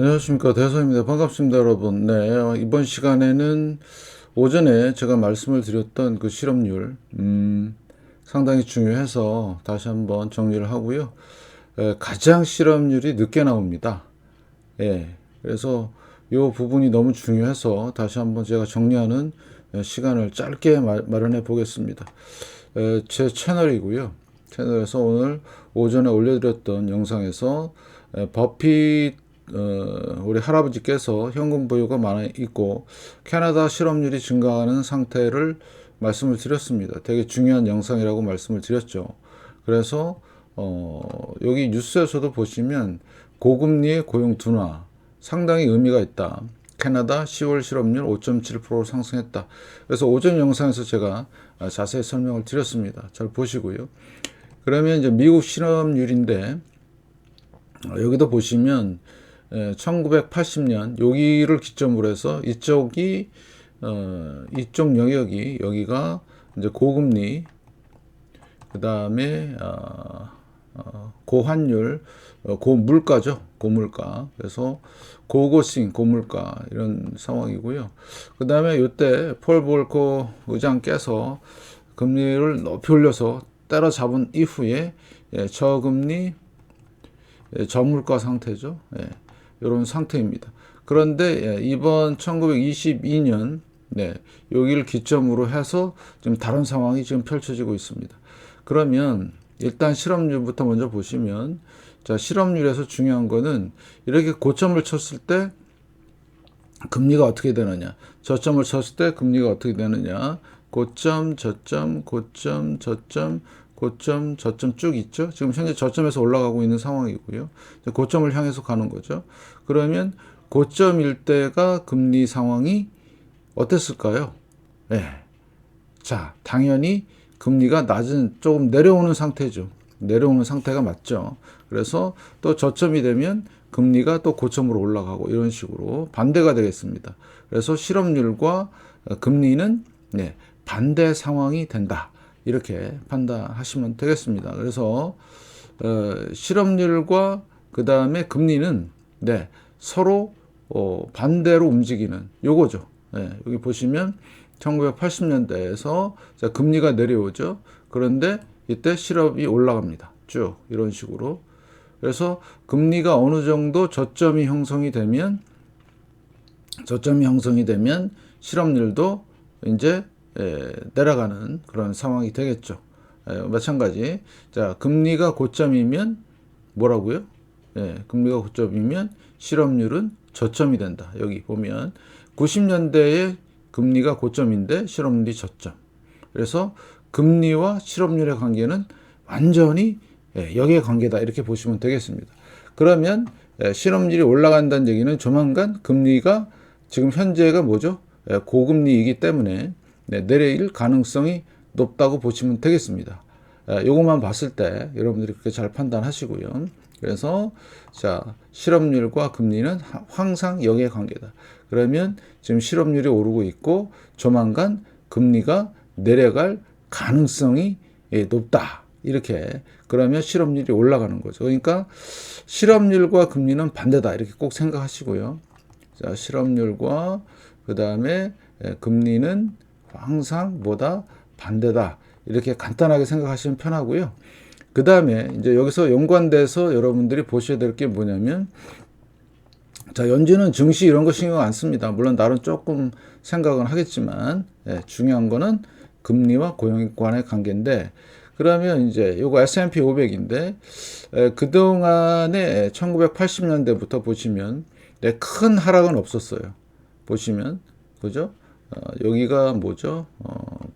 안녕하십니까, 대서입니다. 반갑습니다, 여러분. 네, 이번 시간에는 오전에 제가 말씀을 드렸던 그 실업률, 상당히 중요해서 다시 한번 정리를 하고요. 가장 실업률이 늦게 나옵니다. 예, 그래서 이 부분이 너무 중요해서 다시 한번 제가 정리하는 시간을 짧게 마련해 보겠습니다. 제 채널이고요. 채널에서 오늘 오전에 올려드렸던 영상에서 버핏 우리 할아버지께서 현금 보유가 많이 있고 캐나다 실업률이 증가하는 상태를 말씀을 드렸습니다. 되게 중요한 영상이라고 말씀을 드렸죠. 그래서 여기 뉴스에서도 보시면 고금리의 고용 둔화 상당히 의미가 있다. 캐나다 10월 실업률 5.7% 상승했다. 그래서 오전 영상에서 제가 자세히 설명을 드렸습니다. 잘 보시고요. 그러면 이제 미국 실업률인데 여기도 보시면 1980년 여기를 기점으로 해서 이쪽 영역이 여기가 이제 고금리, 그 다음에 고환율, 고물가죠. 고물가. 그래서 고고싱, 고물가 이런 상황이고요. 그 다음에 이때 폴 볼커 의장께서 금리를 높이 올려서 때려잡은 이후에 저금리, 저물가 상태죠. 이런 상태입니다. 그런데 이번 1922년 여기를 기점으로 해서 좀 다른 상황이 지금 펼쳐지고 있습니다. 그러면 일단 실업률부터 먼저 보시면, 자, 실업률에서 중요한 거는 이렇게 고점을 쳤을 때 금리가 어떻게 되느냐, 저점을 쳤을 때 금리가 어떻게 되느냐, 고점, 저점, 고점, 저점, 고점, 저점 쭉 있죠. 지금 현재 저점에서 올라가고 있는 상황이고요. 고점을 향해서 가는 거죠. 그러면 고점일 때가 금리 상황이 어땠을까요? 네. 자, 당연히 금리가 낮은, 조금 내려오는 상태죠. 내려오는 상태가 맞죠. 그래서 또 저점이 되면 금리가 또 고점으로 올라가고 이런 식으로 반대가 되겠습니다. 그래서 실업률과 금리는 반대 상황이 된다. 이렇게 판단하시면 되겠습니다. 그래서 실업률과 그 다음에 금리는 서로 반대로 움직이는 요거죠. 여기 보시면 1980년대에서 금리가 내려오죠. 그런데 이때 실업이 올라갑니다. 쭉 이런 식으로. 그래서 금리가 어느 정도 저점이 형성이 되면 실업률도 이제 내려가는 그런 상황이 되겠죠. 마찬가지. 자, 금리가 고점이면 뭐라고요? 금리가 고점이면 실업률은 저점이 된다. 여기 보면 90년대에 금리가 고점인데 실업률이 저점. 그래서 금리와 실업률의 관계는 완전히 역의 관계다. 이렇게 보시면 되겠습니다. 그러면 실업률이 올라간다는 얘기는 조만간 금리가 지금 현재가 뭐죠? 고금리이기 때문에 내릴 가능성이 높다고 보시면 되겠습니다. 요것만 봤을 때 여러분들이 그렇게 잘 판단하시고요. 그래서 자, 실업률과 금리는 항상 역의 관계다. 그러면 지금 실업률이 오르고 있고 조만간 금리가 내려갈 가능성이 높다. 이렇게. 그러면 실업률이 올라가는 거죠. 그러니까 실업률과 금리는 반대다. 이렇게 꼭 생각하시고요. 자, 실업률과 그 다음에 금리는 항상 뭐다? 반대다. 이렇게 간단하게 생각하시면 편하고요. 그 다음에 이제 여기서 연관돼서 여러분들이 보셔야 될 게 뭐냐면, 자, 연준은 증시 이런 거 신경 안 씁니다. 물론 나름 조금 생각은 하겠지만, 중요한 거는 금리와 고용관의 관계인데, 그러면 이제 요거 S&P 500인데, 그동안에 1980년대부터 보시면, 큰 하락은 없었어요. 보시면, 그죠? 여기가 뭐죠?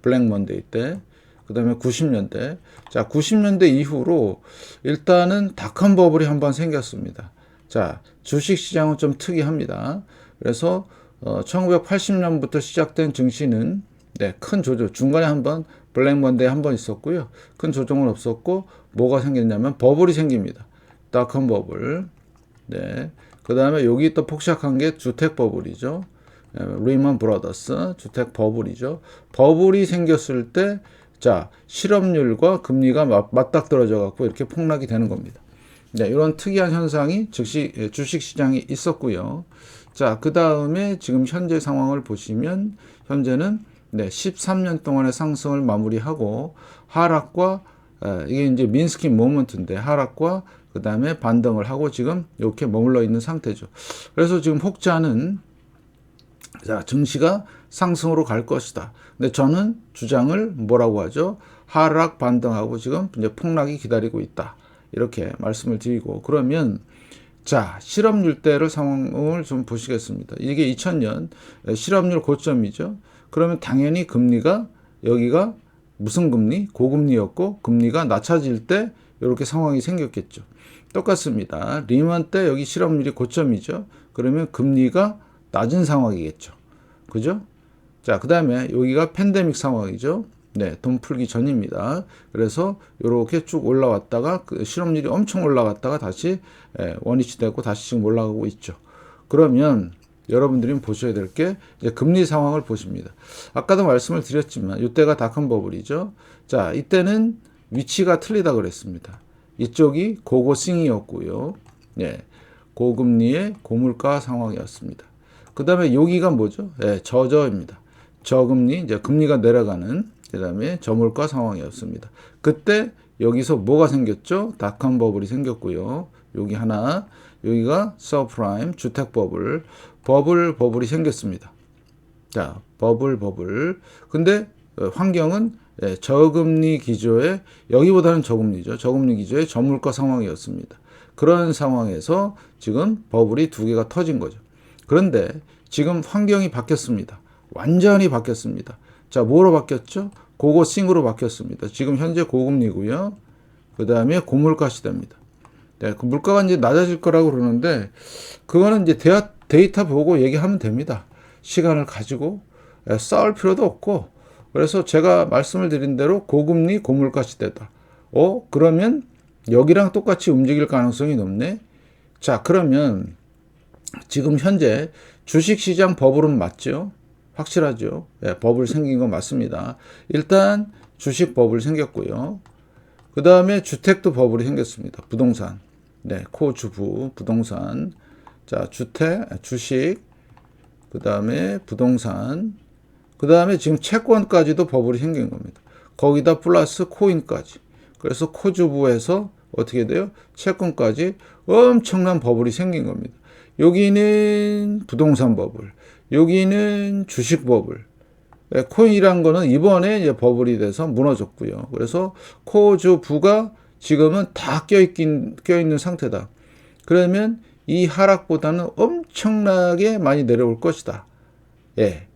블랙 먼데이 때. 그 다음에 90년대. 자, 90년대 이후로 일단은 닷컴 버블이 한번 생겼습니다. 자, 주식 시장은 좀 특이합니다. 그래서 1980년부터 시작된 증시는 큰 조정, 중간에 한번 블랙 먼데이 한번 있었고요. 큰 조정은 없었고, 뭐가 생겼냐면 버블이 생깁니다. 닷컴 버블. 그 다음에 여기 또 폭삭한 게 주택 버블이죠. 리먼 브라더스 주택 버블이죠. 버블이 생겼을 때, 자, 실업률과 금리가 맞닥뜨려져 갖고 이렇게 폭락이 되는 겁니다. 네, 이런 특이한 현상이 즉시 주식 시장에 있었고요. 자, 그 다음에 지금 현재 상황을 보시면 현재는 네, 13년 동안의 상승을 마무리하고 하락과 이게 이제 민스키 모먼트인데 하락과 그 다음에 반등을 하고 지금 이렇게 머물러 있는 상태죠. 그래서 지금 혹자는 자, 증시가 상승으로 갈 것이다. 근데 저는 주장을 뭐라고 하죠? 하락 반등하고 지금 이제 폭락이 기다리고 있다. 이렇게 말씀을 드리고 그러면 자, 실업률대를 상황을 좀 보시겠습니다. 이게 2000년 실업률 고점이죠. 그러면 당연히 금리가 여기가 무슨 금리? 고금리였고 금리가 낮아질 때 이렇게 상황이 생겼겠죠. 똑같습니다. 리먼 때 여기 실업률이 고점이죠. 그러면 금리가 낮은 상황이겠죠. 그죠? 자, 그 다음에 여기가 팬데믹 상황이죠. 네, 돈 풀기 전입니다. 그래서 이렇게 쭉 올라왔다가 그 실업률이 엄청 올라갔다가 다시 원위치 되고 다시 지금 올라가고 있죠. 그러면 여러분들이 보셔야 될 게 이제 금리 상황을 보십니다. 아까도 말씀을 드렸지만 이때가 닷컴 버블이죠. 자, 이때는 위치가 틀리다 그랬습니다. 이쪽이 고고싱이었고요. 네, 고금리의 고물가 상황이었습니다. 그 다음에 여기가 뭐죠? 네, 저저입니다. 저금리, 이제 금리가 내려가는 그 다음에 저물가 상황이었습니다. 그때 여기서 뭐가 생겼죠? 닷컴 버블이 생겼고요. 여기 하나, 여기가 서프라임 주택 버블이 생겼습니다. 자, 버블. 근데 환경은 저금리 기조의 여기보다는 저금리죠. 저금리 기조의 저물가 상황이었습니다. 그런 상황에서 지금 버블이 두 개가 터진 거죠. 그런데 지금 환경이 바뀌었습니다. 완전히 바뀌었습니다. 자, 뭐로 바뀌었죠? 고고싱으로 바뀌었습니다. 지금 현재 고금리고요. 그 다음에 고물가 시대입니다. 네, 그 물가가 이제 낮아질 거라고 그러는데 그거는 이제 데이터 보고 얘기하면 됩니다. 시간을 가지고 싸울 필요도 없고 그래서 제가 말씀을 드린 대로 고금리 고물가 시대다. 그러면 여기랑 똑같이 움직일 가능성이 높네. 자, 그러면 지금 현재 주식시장 버블은 맞죠? 확실하죠? 네, 버블 생긴 건 맞습니다. 일단 주식 버블 생겼고요. 그 다음에 주택도 버블이 생겼습니다. 부동산. 네, 코주부, 부동산. 자, 주식. 그 다음에 부동산. 그 다음에 지금 채권까지도 버블이 생긴 겁니다. 거기다 플러스 코인까지. 그래서 코주부에서 어떻게 돼요? 채권까지 엄청난 버블이 생긴 겁니다. 여기는 부동산 버블, 여기는 주식 버블. 코인이란 거는 이번에 이제 버블이 돼서 무너졌고요. 그래서 코주부가 지금은 다 껴있는 상태다. 그러면 이 하락보다는 엄청나게 많이 내려올 것이다. 예.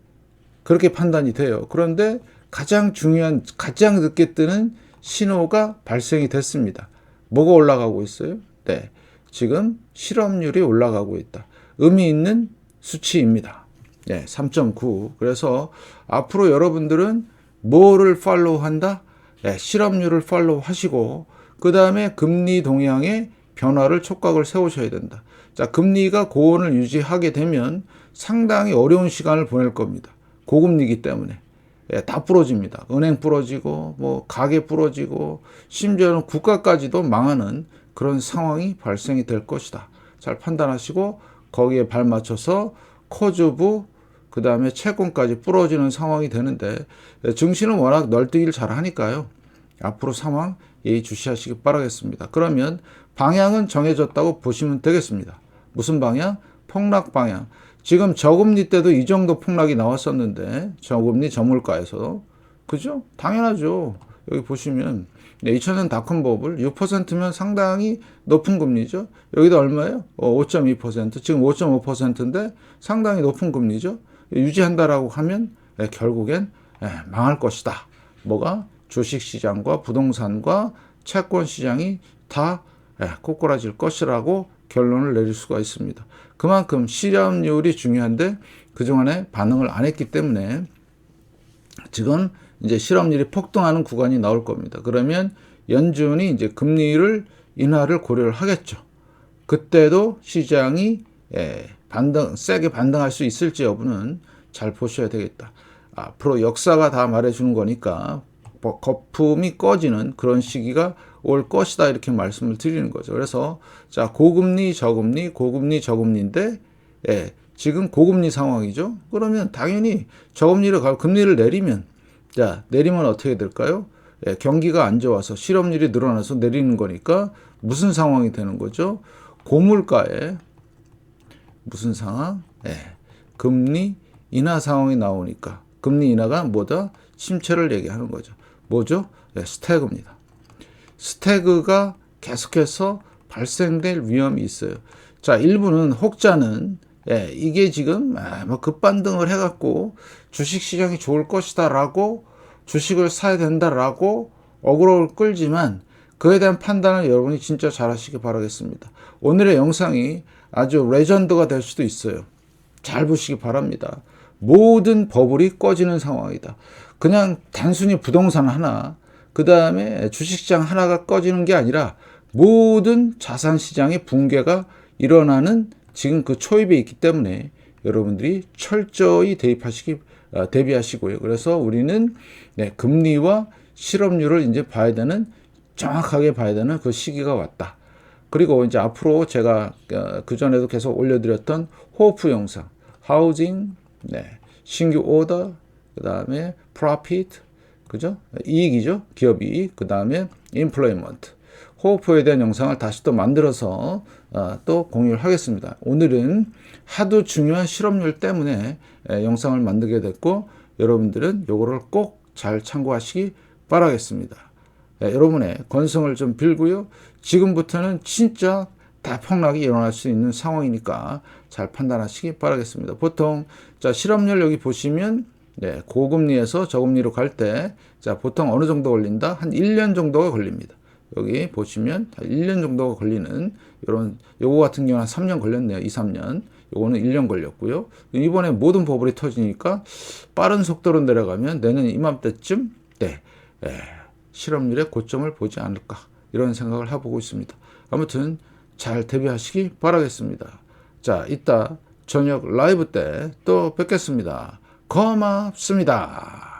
그렇게 판단이 돼요. 그런데 가장 중요한, 가장 늦게 뜨는 신호가 발생이 됐습니다. 뭐가 올라가고 있어요? 네. 지금 실업률이 올라가고 있다. 의미 있는 수치입니다. 네, 3.9. 그래서 앞으로 여러분들은 뭐를 팔로우 한다? 네, 실업률을 팔로우 하시고 그 다음에 금리 동향의 변화를 촉각을 세우셔야 된다. 자, 금리가 고온을 유지하게 되면 상당히 어려운 시간을 보낼 겁니다. 고금리이기 때문에. 예, 다 부러집니다. 은행 부러지고 뭐 가게 부러지고 심지어는 국가까지도 망하는 그런 상황이 발생이 될 것이다. 잘 판단하시고 거기에 발맞춰서 코주부 그 다음에 채권까지 부러지는 상황이 되는데 증시는 워낙 널뛰기를 잘 하니까요. 앞으로 상황 예의주시하시기 바라겠습니다. 그러면 방향은 정해졌다고 보시면 되겠습니다. 무슨 방향? 폭락 방향. 지금 저금리 때도 이 정도 폭락이 나왔었는데 저금리 저물가에서 그죠? 당연하죠. 여기 보시면 2000년 닷컴 버블 6%면 상당히 높은 금리죠. 여기도 얼마예요? 5.2%. 지금 5.5%인데 상당히 높은 금리죠. 유지한다라고 하면 결국엔 망할 것이다. 뭐가? 주식시장과 부동산과 채권시장이 다 꼬꾸라질 것이라고 결론을 내릴 수가 있습니다. 그만큼 실업률이 중요한데 그동안에 반응을 안 했기 때문에 지금 이제 실업률이 폭등하는 구간이 나올 겁니다. 그러면 연준이 이제 금리를 인하를 고려를 하겠죠. 그때도 시장이 세게 반등할 수 있을지 여부는 잘 보셔야 되겠다. 앞으로 역사가 다 말해주는 거니까 거품이 꺼지는 그런 시기가 올 것이다 이렇게 말씀을 드리는 거죠. 그래서 자 고금리 저금리 고금리 저금리인데 예, 지금 고금리 상황이죠. 그러면 당연히 저금리를 가고 금리를 내리면 자 내리면 어떻게 될까요? 예, 경기가 안 좋아서 실업률이 늘어나서 내리는 거니까 무슨 상황이 되는 거죠? 고물가에 무슨 상황? 예, 금리 인하 상황이 나오니까 금리 인하가 뭐다? 침체를 얘기하는 거죠. 뭐죠? 예, 스태그입니다. 스태그가 계속해서 발생될 위험이 있어요. 자, 일부는 혹자는 예, 이게 지금 뭐 급반등을 해갖고 주식시장이 좋을 것이다라고 주식을 사야 된다라고 어그로를 끌지만 그에 대한 판단을 여러분이 진짜 잘 하시기 바라겠습니다. 오늘의 영상이 아주 레전드가 될 수도 있어요. 잘 보시기 바랍니다. 모든 버블이 꺼지는 상황이다. 그냥 단순히 부동산 하나, 그 다음에 주식시장 하나가 꺼지는 게 아니라 모든 자산시장의 붕괴가 일어나는 지금 그 초입에 있기 때문에 여러분들이 철저히 대비하시고요. 그래서 우리는 네, 금리와 실업률을 이제 정확하게 봐야 되는 그 시기가 왔다. 그리고 이제 앞으로 제가 그전에도 계속 올려드렸던 호프 영상, 하우징, 네, 신규 오더, 그 다음에 프로핏, 그죠? 이익이죠. 기업 이익, 그 다음에 인플로이먼트. 호프에 대한 영상을 다시 또 만들어서 또 공유를 하겠습니다. 오늘은 하도 중요한 실업률 때문에 영상을 만들게 됐고 여러분들은 요거를 꼭 잘 참고하시기 바라겠습니다. 여러분의 건성을 좀 빌고요. 지금부터는 진짜 대폭락이 일어날 수 있는 상황이니까 잘 판단하시기 바라겠습니다. 보통 자 실업률 여기 보시면 네, 고금리에서 저금리로 갈 때 자 보통 어느 정도 걸린다? 한 1년 정도가 걸립니다. 여기 보시면 1년 정도가 걸리는 요거 같은 경우는 한 3년 걸렸네요. 2, 3년. 요거는 1년 걸렸고요. 이번에 모든 버블이 터지니까 빠른 속도로 내려가면 내년 이맘때쯤 네, 실업률의 고점을 보지 않을까 이런 생각을 해보고 있습니다. 아무튼 잘 대비하시기 바라겠습니다. 자, 이따 저녁 라이브 때 또 뵙겠습니다. 고맙습니다.